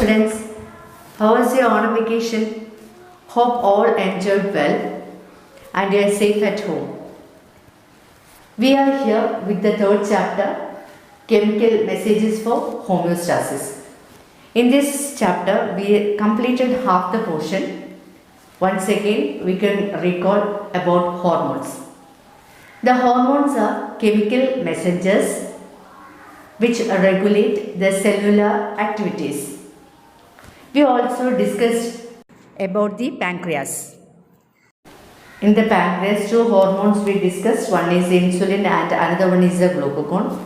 students, how was your autumn vacation? Hope all enjoyed well and you are safe at home. We are here with the third chapter, Chemical Messages for Homeostasis. In this chapter, we completed half the portion. Once again, we can recall about hormones. The hormones are chemical messengers which regulate the cellular activities. We also discussed about the pancreas. In the pancreas, two hormones we discussed. One is insulin and another one is the glucagon.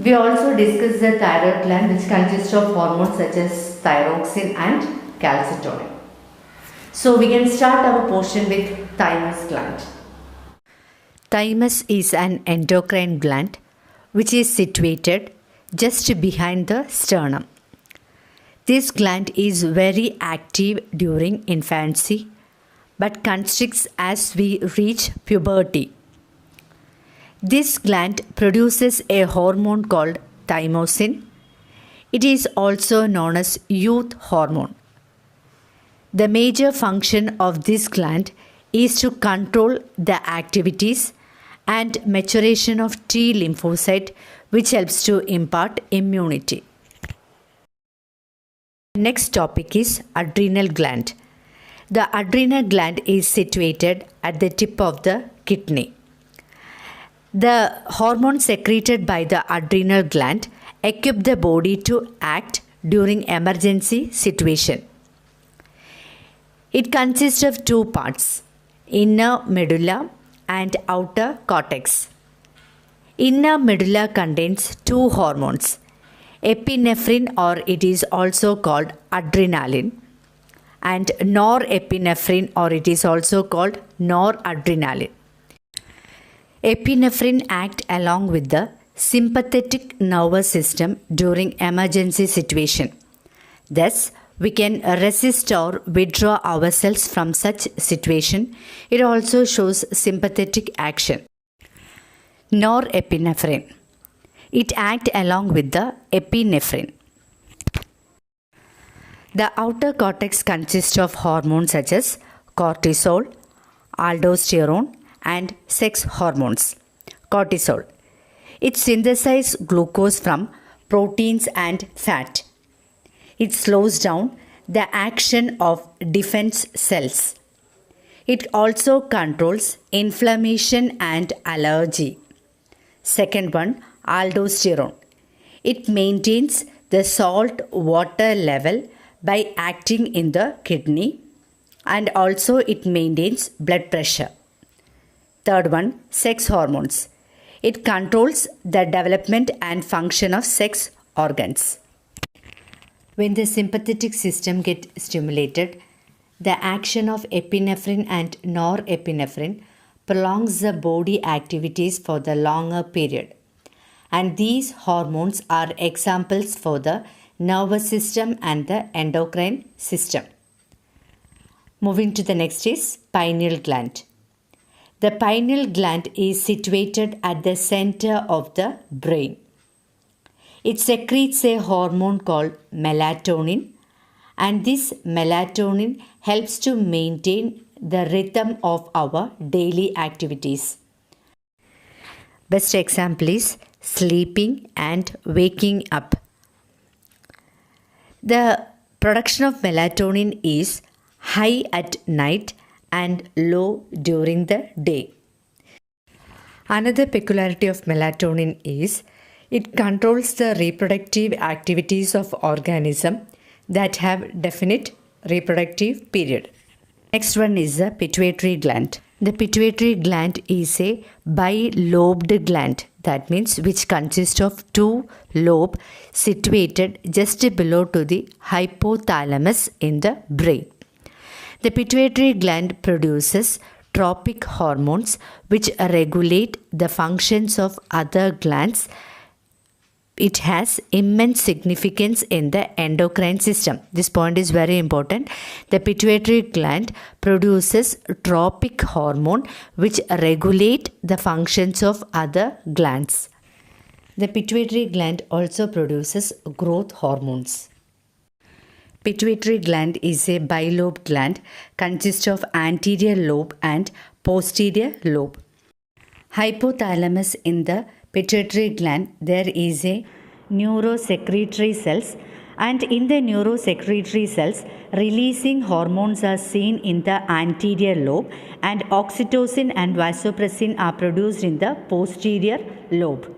We also discussed the thyroid gland, which consists of hormones such as thyroxine and calcitonin. So we can start our portion with thymus gland. Thymus is an endocrine gland which is situated just behind the sternum. This gland is very active during infancy but constricts as we reach puberty. This gland produces a hormone called thymosin. It is also known as youth hormone. The major function of this gland is to control the activities and maturation of T lymphocyte, which helps to impart immunity. Next topic is adrenal gland. The adrenal gland is situated at the tip of the kidney. The hormones secreted by the adrenal gland equip the body to act during emergency situation. It consists of two parts, inner medulla and outer cortex. Inner medulla contains two hormones, epinephrine, or it is also called adrenaline, and norepinephrine, or it is also called noradrenaline. Epinephrine acts along with the sympathetic nervous system during emergency situation. Thus, we can resist or withdraw ourselves from such situation. It also shows sympathetic action. Norepinephrine. It acts along with the epinephrine. The outer cortex consists of hormones such as cortisol, aldosterone, and sex hormones. Cortisol. It synthesizes glucose from proteins and fat. It slows down the action of defense cells. It also controls inflammation and allergy. Second one, aldosterone. It maintains the salt water level by acting in the kidney, and also it maintains blood pressure. Third one, sex hormones. It controls the development and function of sex organs. When the sympathetic system gets stimulated, the action of epinephrine and norepinephrine prolongs the body activities for the longer period. And these hormones are examples for the nervous system and the endocrine system. Moving to the next is pineal gland. The pineal gland is situated at the center of the brain. It secretes a hormone called melatonin, and this melatonin helps to maintain the rhythm of our daily activities. Best example is sleeping and waking up. The production of melatonin is high at night and low during the day. Another peculiarity of melatonin is it controls the reproductive activities of organism that have definite reproductive period. Next one is the pituitary gland. The pituitary gland is a bilobed gland, that means which consists of two lobes situated just below to the hypothalamus in the brain. The pituitary gland produces tropic hormones which regulate the functions of other glands. It has immense significance in the endocrine system. This point is very important. The pituitary gland produces tropic hormone which regulate the functions of other glands. The pituitary gland also produces growth hormones. Pituitary gland is a bilobed gland, consists of anterior lobe and posterior lobe. Hypothalamus. In the pituitary gland there is a neurosecretory cells, and in the neurosecretory cells releasing hormones are seen in the anterior lobe, and oxytocin and vasopressin are produced in the posterior lobe.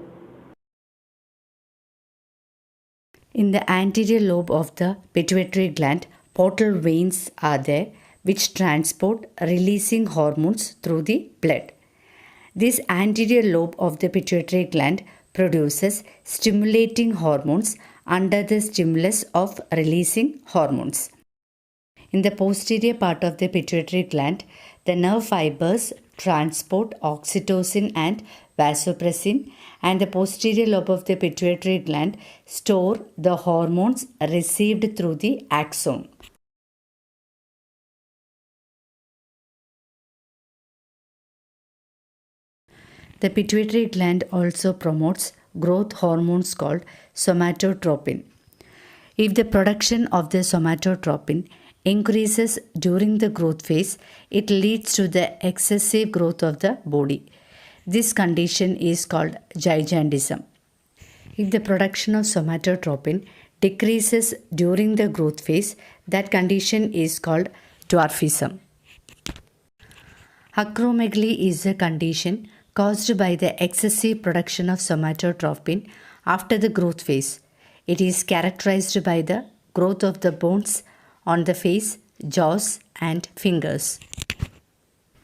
In the anterior lobe of the pituitary gland, portal veins are there which transport releasing hormones through the blood. This anterior lobe of the pituitary gland produces stimulating hormones under the stimulus of releasing hormones. In the posterior part of the pituitary gland, the nerve fibers transport oxytocin and vasopressin, and the posterior lobe of the pituitary gland store the hormones received through the axon. The pituitary gland also promotes growth hormones called somatotropin. If the production of the somatotropin increases during the growth phase, it leads to the excessive growth of the body. This condition is called gigantism. If the production of somatotropin decreases during the growth phase, that condition is called dwarfism. Acromegaly is a condition caused by the excessive production of somatotropin after the growth phase. It is characterized by the growth of the bones on the face, jaws, and fingers.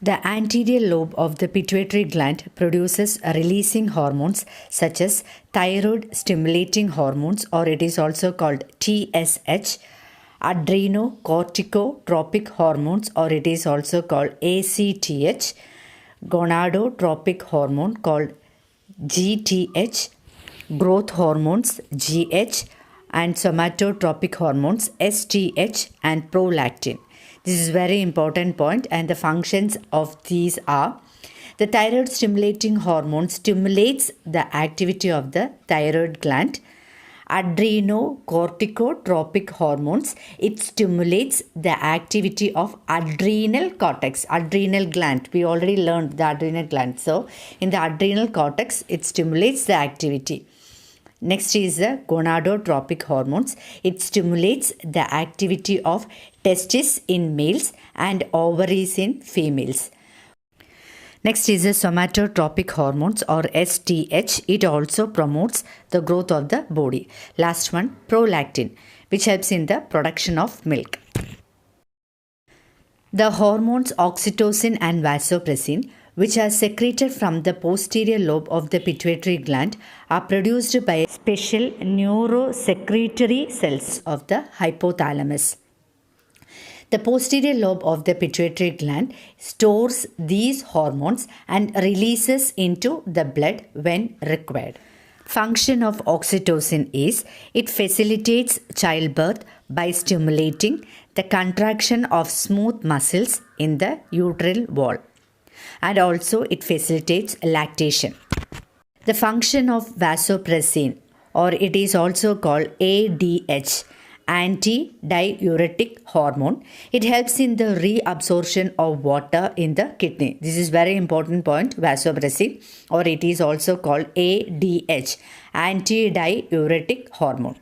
The anterior lobe of the pituitary gland produces releasing hormones such as thyroid stimulating hormones, or it is also called TSH, adrenocorticotropic hormones, or it is also called ACTH, gonadotropic hormone called GTH, growth hormones GH, and somatotropic hormones STH, and prolactin. This is very important point, and the functions of these are: the thyroid stimulating hormone stimulates the activity of the thyroid gland. Adrenocorticotropic hormones, it stimulates the activity of adrenal cortex, adrenal gland. We already learned the adrenal gland. So in the adrenal cortex, it stimulates the activity. Next is the gonadotropic hormones. It stimulates the activity of testes in males and ovaries in females. Next is the somatotropic hormones, or STH. It also promotes the growth of the body. Last one, prolactin, which helps in the production of milk. The hormones oxytocin and vasopressin, which are secreted from the posterior lobe of the pituitary gland, are produced by special neurosecretory cells of the hypothalamus. The posterior lobe of the pituitary gland stores these hormones and releases into the blood when required. Function of oxytocin is it facilitates childbirth by stimulating the contraction of smooth muscles in the uterine wall, and also it facilitates lactation. The function of vasopressin, or it is also called ADH, antidiuretic hormone. It helps in the reabsorption of water in the kidney. This is very important point, vasopressin, or it is also called ADH, antidiuretic hormone.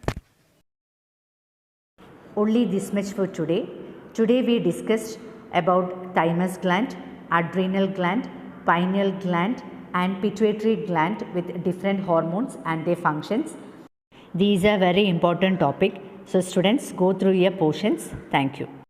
Only this much for today. Today we discussed about thymus gland, adrenal gland, pineal gland, and pituitary gland with different hormones and their functions. These are very important topic. So students, go through your portions. Thank you.